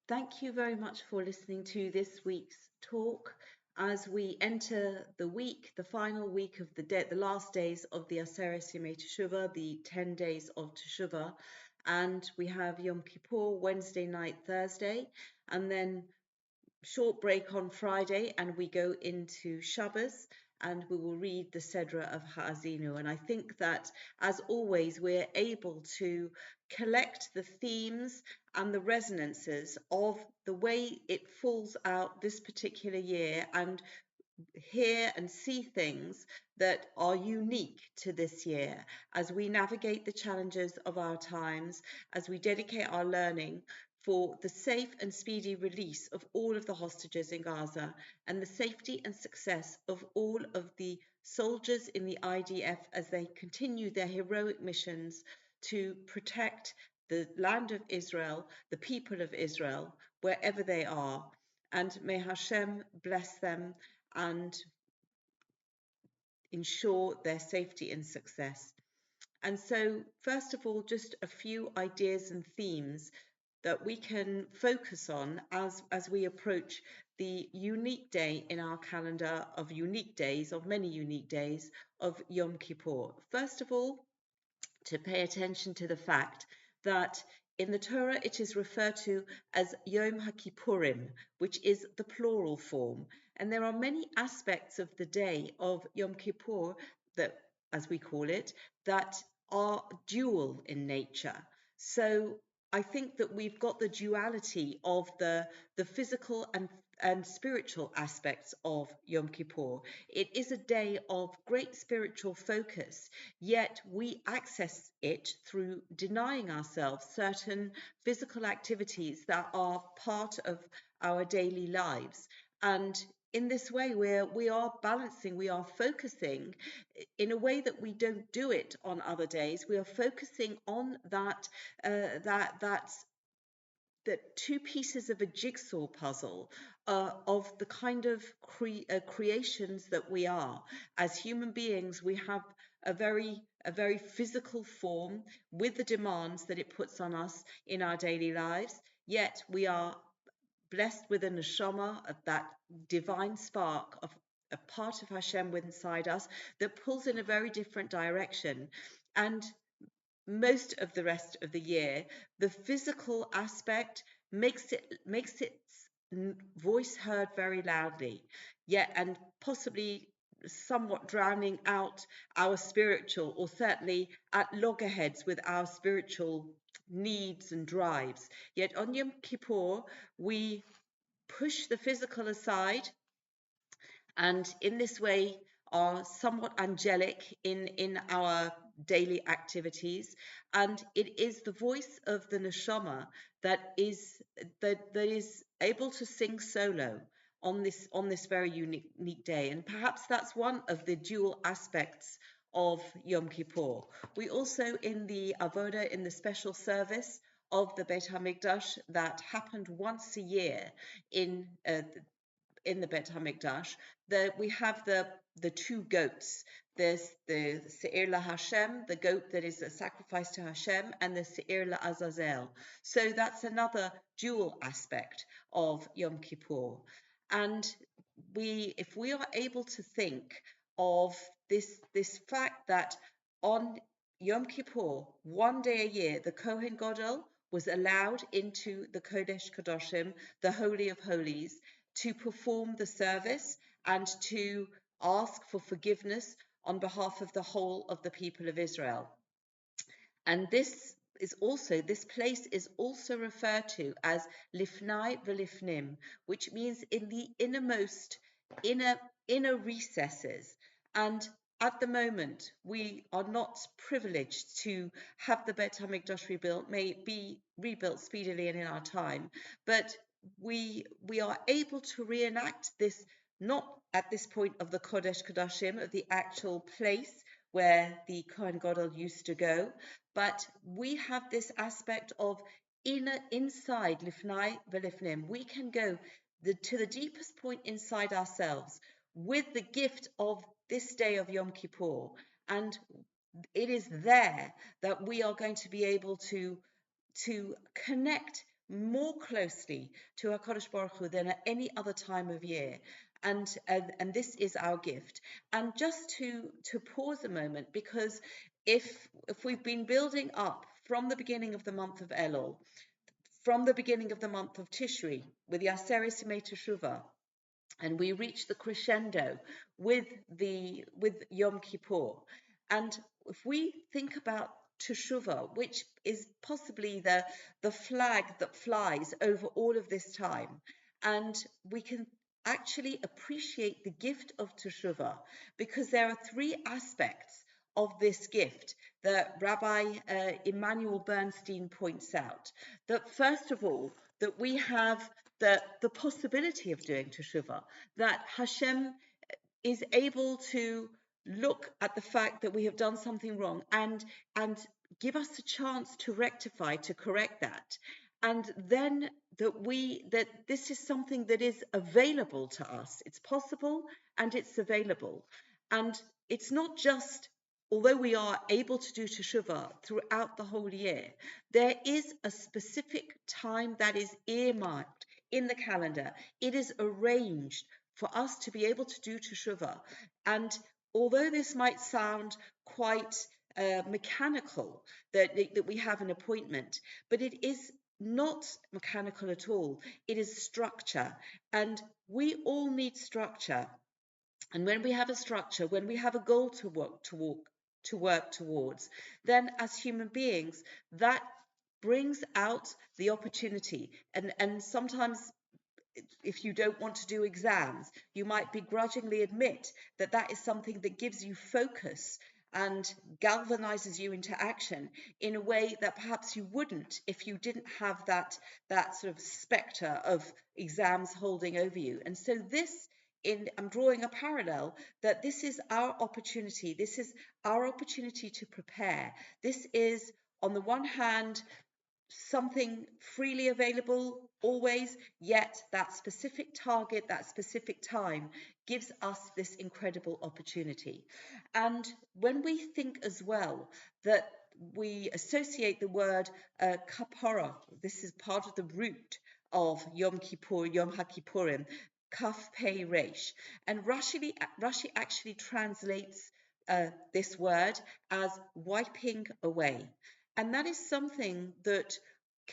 Thank you very much for listening to this week's talk. As we enter the week, the final week of the last days of the Aseret Yemei Teshuvah, the 10 days of Teshuvah, and we have Yom Kippur Wednesday night, Thursday, and then short break on Friday, and we go into Shabbos, and we will read the Sedra of Haazinu. And I think that, as always, we're able to collect the themes and the resonances of the way it falls out this particular year, and hear and see things that are unique to this year as we navigate the challenges of our times, as we dedicate our learning for the safe and speedy release of all of the hostages in Gaza and the safety and success of all of the soldiers in the IDF as they continue their heroic missions to protect the land of Israel, the people of Israel, wherever they are. And may Hashem bless them and ensure their safety and success. And so, first of all, just a few ideas and themes that we can focus on as we approach the unique day in our calendar of unique days, of many unique days, of Yom Kippur. First of all, to pay attention to the fact that in the Torah it is referred to as Yom HaKippurim, which is the plural form. And there are many aspects of the day of Yom Kippur that, as we call it, that are dual in nature. So I think that we've got the duality of the physical and spiritual aspects of Yom Kippur. It is a day of great spiritual focus, yet we access it through denying ourselves certain physical activities that are part of our daily lives. And in this way, we are balancing, we are focusing in a way that we don't do it on other days. We are focusing on that two pieces of a jigsaw puzzle of the kind of creations that we are. As human beings, we have a very physical form with the demands that it puts on us in our daily lives, yet we are blessed with a neshama, that divine spark of a part of Hashem inside us that pulls in a very different direction. And most of the rest of the year, the physical aspect makes its voice heard very loudly, yet and possibly somewhat drowning out our spiritual, or certainly at loggerheads with our spiritual needs and drives. Yet on Yom Kippur, we push the physical aside, and in this way are somewhat angelic in our daily activities. And it is the voice of the neshama that is able to sing solo on this very unique day. And perhaps that's one of the dual aspects of Yom Kippur. We also, in the avoda, in the special service of the Beit HaMikdash that happened once a year in the Bet Hamikdash, we have the two goats. There's the Seir la Hashem, the goat that is a sacrifice to Hashem, and the Seir la Azazel. So that's another dual aspect of Yom Kippur. And if we are able to think of this fact that on Yom Kippur, one day a year, the Kohen Gadol was allowed into the Kodesh Kodashim, the Holy of Holies, to perform the service and to ask for forgiveness on behalf of the whole of the people of Israel. And this place is also referred to as Lifnai v'Lifnim, which means in the inner recesses. And at the moment, we are not privileged to have the Bet HaMikdash rebuilt, may be rebuilt speedily and in our time, but we are able to reenact this, not at this point of the Kodesh Kodashim, of the actual place where the Kohen Gadol used to go, but we have this aspect of inside Lifnai v'Lifnim. We can go to the deepest point inside ourselves with the gift of this day of Yom Kippur, and it is there that we are going to be able to connect more closely to HaKadosh Baruch Hu than at any other time of year. And this is our gift. And just to pause a moment, because if we've been building up from the beginning of the month of Elul, from the beginning of the month of Tishri, with the Aseret Yemei Teshuvah, and we reach the crescendo with Yom Kippur. And if we think about Teshuvah, which is possibly the flag that flies over all of this time, and we can actually appreciate the gift of Teshuvah, because there are three aspects of this gift that Rabbi Emmanuel Bernstein points out. That first of all, that we have the possibility of doing teshuvah, that Hashem is able to look at the fact that we have done something wrong and give us a chance to rectify, to correct that. And then that this is something that is available to us. It's possible and it's available. And it's not just, although we are able to do teshuvah throughout the whole year, there is a specific time that is earmarked in the calendar. It is arranged for us to be able to do teshuvah. And although this might sound quite mechanical, that we have an appointment, but it is not mechanical at all. It is structure, and we all need structure. And when we have a structure, when we have a goal to work towards, then as human beings, that brings out the opportunity. And sometimes, if you don't want to do exams, you might begrudgingly admit that that is something that gives you focus and galvanizes you into action in a way that perhaps you wouldn't if you didn't have that sort of spectre of exams holding over you. And so I'm drawing a parallel, that this is our opportunity. This is our opportunity to prepare. This is, on the one hand, something freely available always, yet that specific target, that specific time gives us this incredible opportunity. And when we think as well that we associate the word kapara, this is part of the root of Yom Kippur, Yom HaKippurim, Kaf Pei Resh. And Rashi actually translates this word as wiping away. And that is something that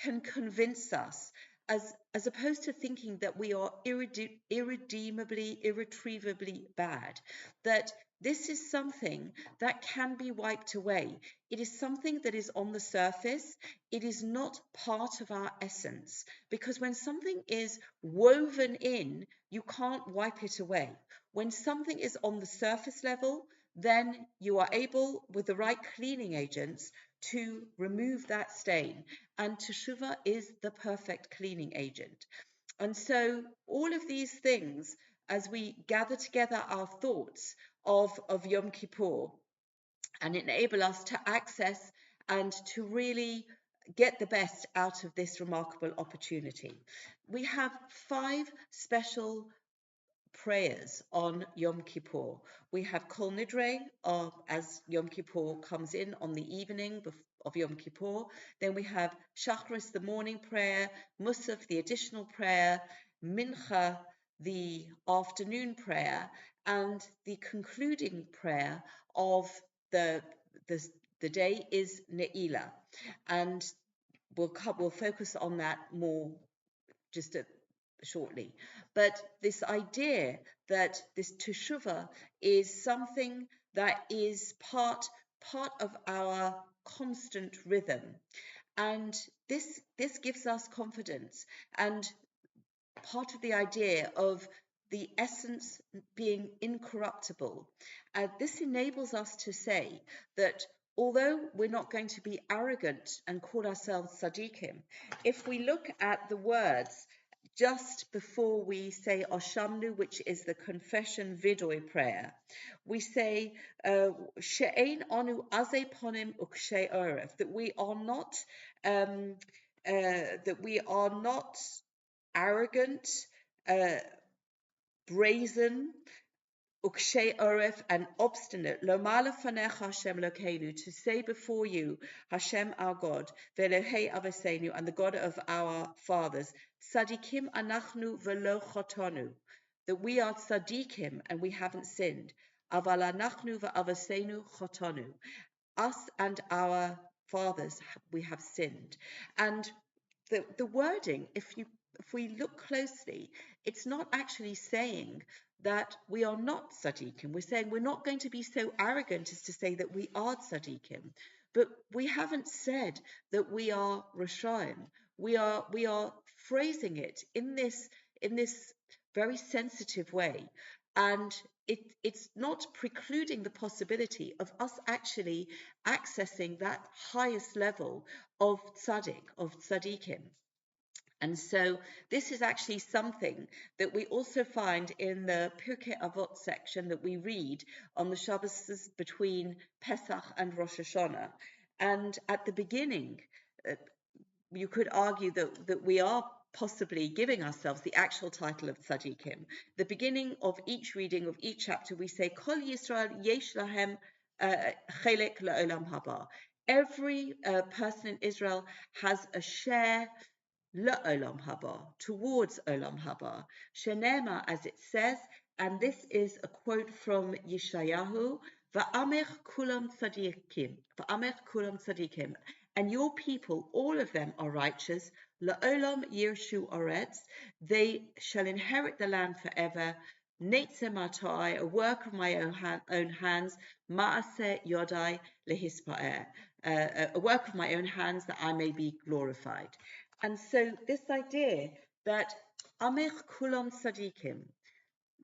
can convince us, as opposed to thinking that we are irredeemably, irretrievably bad, that this is something that can be wiped away. It is something that is on the surface. It is not part of our essence, because when something is woven in, you can't wipe it away. When something is on the surface level, then you are able, with the right cleaning agents, to remove that stain. And teshuvah is the perfect cleaning agent. And so all of these things, as we gather together our thoughts of Yom Kippur, and enable us to access and to really get the best out of this remarkable opportunity. We have 5 special prayers on Yom Kippur. We have Kol Nidre, as Yom Kippur comes in on the evening of Yom Kippur. Then we have Shacharis, the morning prayer, Musaf, the additional prayer, Mincha, the afternoon prayer, and the concluding prayer of the day is Ne'ilah. And we'll focus on that more just shortly. But this idea that this teshuvah is something that is part of our constant rhythm, and this gives us confidence, and part of the idea of the essence being incorruptible. This enables us to say that although we're not going to be arrogant and call ourselves tzaddikim, if we look at the words just before we say Oshamnu, which is the confession vidoy prayer, we say She'ein anu azei ponim ukshei oref, that we are not arrogant, brazen, Ukshay Oref and obstinate, Lomala Fanecha Hashem Lokeinu, to say before you, Hashem our God, Velohei Avosenu, and the God of our fathers, Sadikim Anachnu Velo Chotonu, that we are Sadikim and we haven't sinned. Aval Anachnu V'Avosenu Chotonu, us and our fathers, we have sinned. And the wording, if we look closely, it's not actually saying that we are not tzaddikim. We're saying we're not going to be so arrogant as to say that we are tzaddikim, but we haven't said that we are rashaim. We are phrasing it in this very sensitive way, and it's not precluding the possibility of us actually accessing that highest level of tzaddik, of tzaddikim. And so this is actually something that we also find in the Pirkei Avot section that we read on the Shabbos between Pesach and Rosh Hashanah. And at the beginning, you could argue that we are possibly giving ourselves the actual title of tzaddikim. The beginning of each reading of each chapter, we say, Kol Yisrael yesh lahem chelek la'olam haba. Every person in Israel has a share la'olam haba, towards olam haba. Shenema, as it says, and this is a quote from Yeshayahu, Va'amech kulam tzadikim, Va'amech kulam tzadikim, and your people, all of them are righteous. La'olam yirshu oretz, they shall inherit the land forever. Netze matai, a work of my own hands. Ma'aseh yodai lehispa'er, a work of my own hands that I may be glorified. And so this idea that amech kulam tzadikim,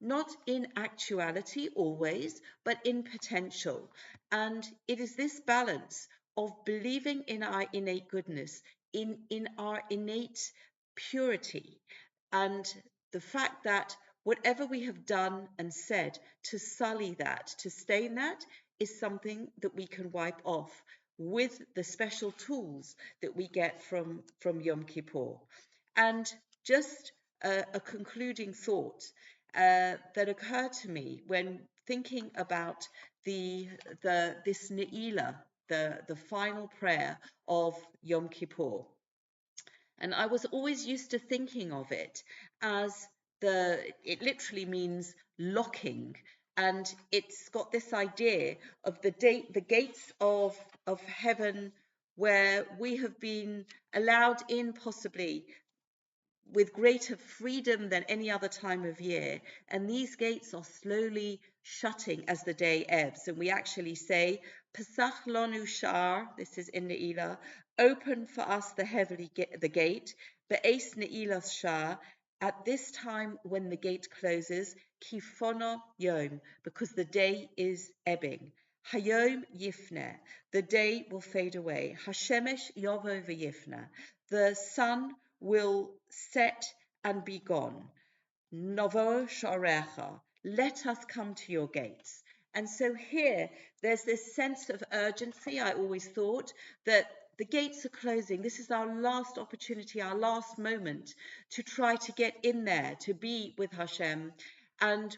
not in actuality always, but in potential. And it is this balance of believing in our innate goodness, in our innate purity, and the fact that whatever we have done and said to sully that, to stain that, is something that we can wipe off with the special tools that we get from Yom Kippur. And just a concluding thought that occurred to me when thinking about this Ne'ilah, the final prayer of Yom Kippur. And I was always used to thinking of it as it literally means locking, and it's got this idea of the gates of heaven, where we have been allowed in possibly with greater freedom than any other time of year, and these gates are slowly shutting as the day ebbs. And we actually say, Pesach lonu shar, this is in Ne'ilah, open for us the gate, be'es Ne'ilah shar, at this time when the gate closes, kifono yom, because the day is ebbing. Hayom yifne, the day will fade away. Hashemesh yovo v'yifne, the sun will set and be gone. Novo sharecha, let us come to your gates. And so here, there's this sense of urgency. I always thought that the gates are closing. This is our last opportunity, our last moment to try to get in there, to be with Hashem. And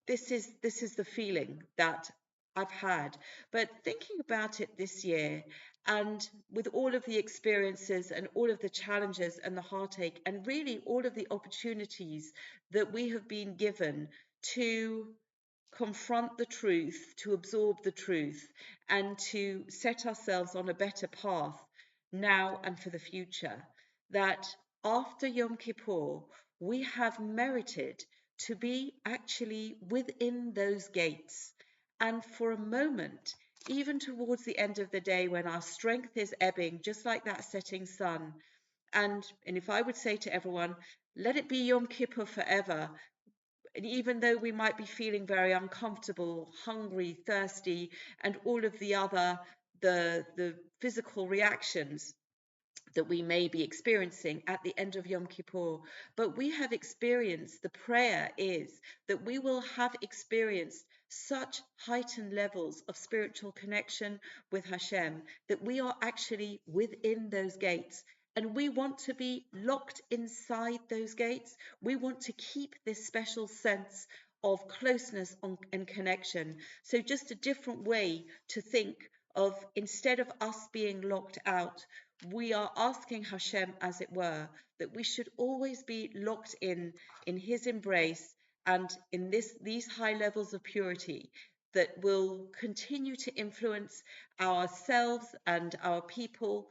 this is the feeling that I've had. But thinking about it this year, and with all of the experiences and all of the challenges and the heartache, and really all of the opportunities that we have been given to confront the truth, to absorb the truth, and to set ourselves on a better path now and for the future, that after Yom Kippur, we have merited to be actually within those gates. And for a moment, even towards the end of the day when our strength is ebbing, just like that setting sun, and if I would say to everyone, let it be Yom Kippur forever, and even though we might be feeling very uncomfortable, hungry, thirsty, and all of the other, the physical reactions that we may be experiencing at the end of Yom Kippur, but we have experienced, the prayer is that we will have experienced such heightened levels of spiritual connection with Hashem that we are actually within those gates. And we want to be locked inside those gates. We want to keep this special sense of closeness and connection. So just a different way to think of, instead of us being locked out, we are asking Hashem, as it were, that we should always be locked in his embrace and in these high levels of purity that will continue to influence ourselves and our people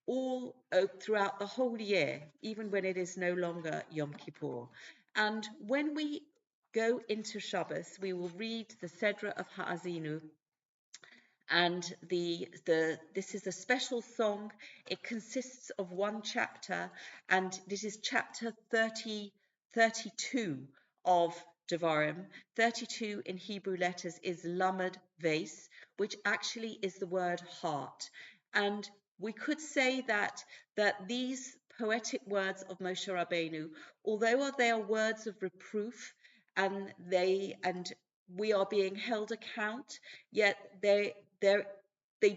all throughout the whole year, even when it is no longer Yom Kippur. And when we go into Shabbos, we will read the Sedra of Haazinu, and this is a special song. It consists of one chapter, and this is chapter 32 of Devarim. 32 in Hebrew letters is Lamed Vase, which actually is the word heart. And we could say that these poetic words of Moshe Rabbeinu, although they are words of reproof, and we are being held account, yet they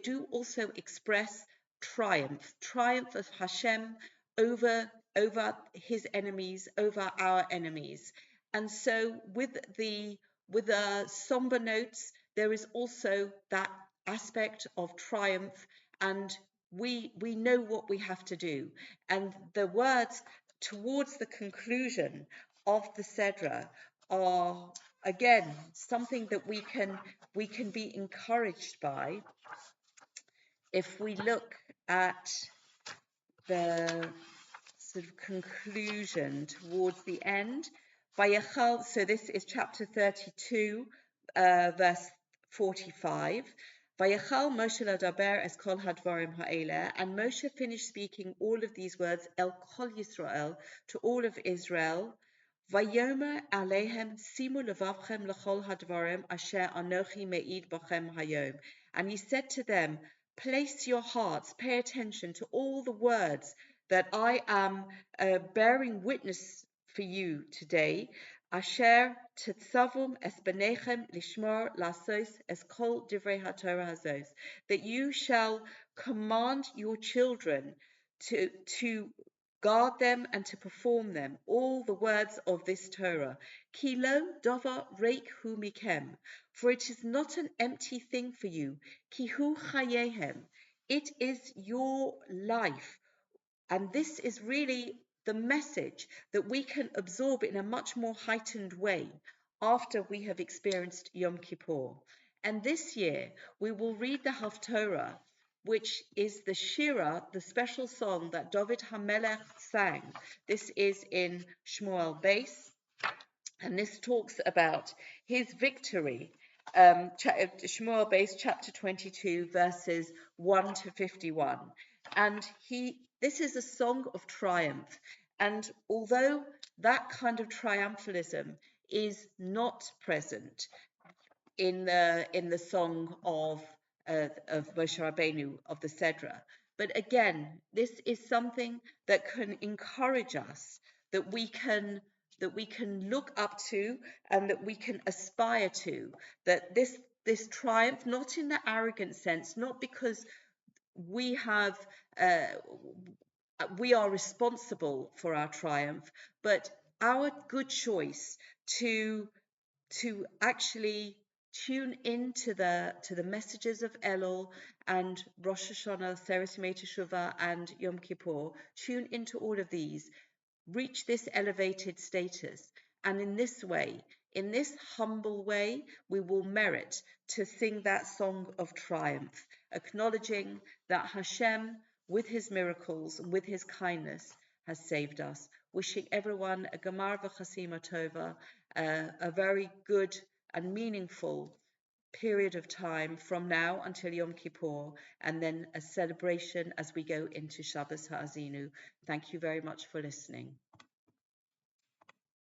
do also express triumph of Hashem over his enemies, over our enemies. And so with the somber notes, there is also that aspect of triumph, and we know what we have to do. And the words towards the conclusion of the Sedra are again something that we can be encouraged by if we look at the sort of conclusion towards the end. Vayachal, so this is chapter 32, verse 45. Vayachal Moshe ladaber es kol hadvarim ha'eleh, and Moshe finished speaking all of these words, El kol Yisrael, to all of Israel. Vayomer alehem simu levavchem lechol hadvarim asher anochi me'id bachem hayom. And he said to them, place your hearts, pay attention to all the words that I am bearing witness for you today. Asher tetzavum es benechem lishmor lasos es kol divrei haTorah hazos. That you shall command your children to guard them and to perform them, all the words of this Torah. Ki lo davar reik hu mikem, for it is not an empty thing for you. Ki hu chayehem, it is your life. And this is really the message that we can absorb in a much more heightened way after we have experienced Yom Kippur. And this year we will read the Haftorah, which is the Shira, the special song that David HaMelech sang. This is in Shmuel Beis, and this talks about his victory. Shmuel Beis, chapter 22, verses 1 to 51. And this is a song of triumph. And although that kind of triumphalism is not present in the song of Moshe Rabbeinu, of the Sedra, but again, this is something that can encourage us, that we can look up to, and that we can aspire to, that this triumph, not in the arrogant sense, not because we are responsible for our triumph, but our good choice to actually tune into the messages of Elul and Rosh Hashanah, Seres Yemei Teshuvah, and Yom Kippur. Tune into all of these, reach this elevated status, and in this way, in this humble way, we will merit to sing that song of triumph, acknowledging that Hashem, with his miracles and with his kindness, has saved us. Wishing everyone a Gemar v'Chasima Tova, a very good and meaningful period of time from now until Yom Kippur, and then a celebration as we go into Shabbos Haazinu. Thank you very much for listening.